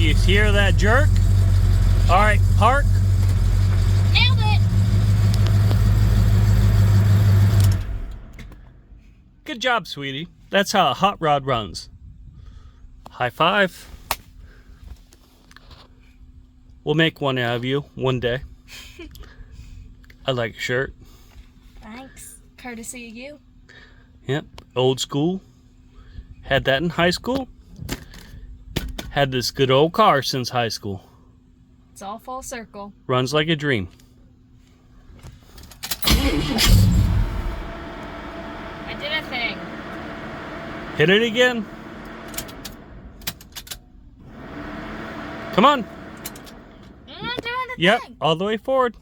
you hear that jerk? All right, park. Nailed it. Good job, sweetie. That's how a hot rod runs. High five. We'll make one out of you one day. I like your shirt. Thanks. Courtesy of you. Yep, old school. Had that in high school. Had this good old car since high school. It's all full circle. Runs like a dream. I did a thing. Hit it again. Come on. I'm not doing the Yep, thing. all the way forward.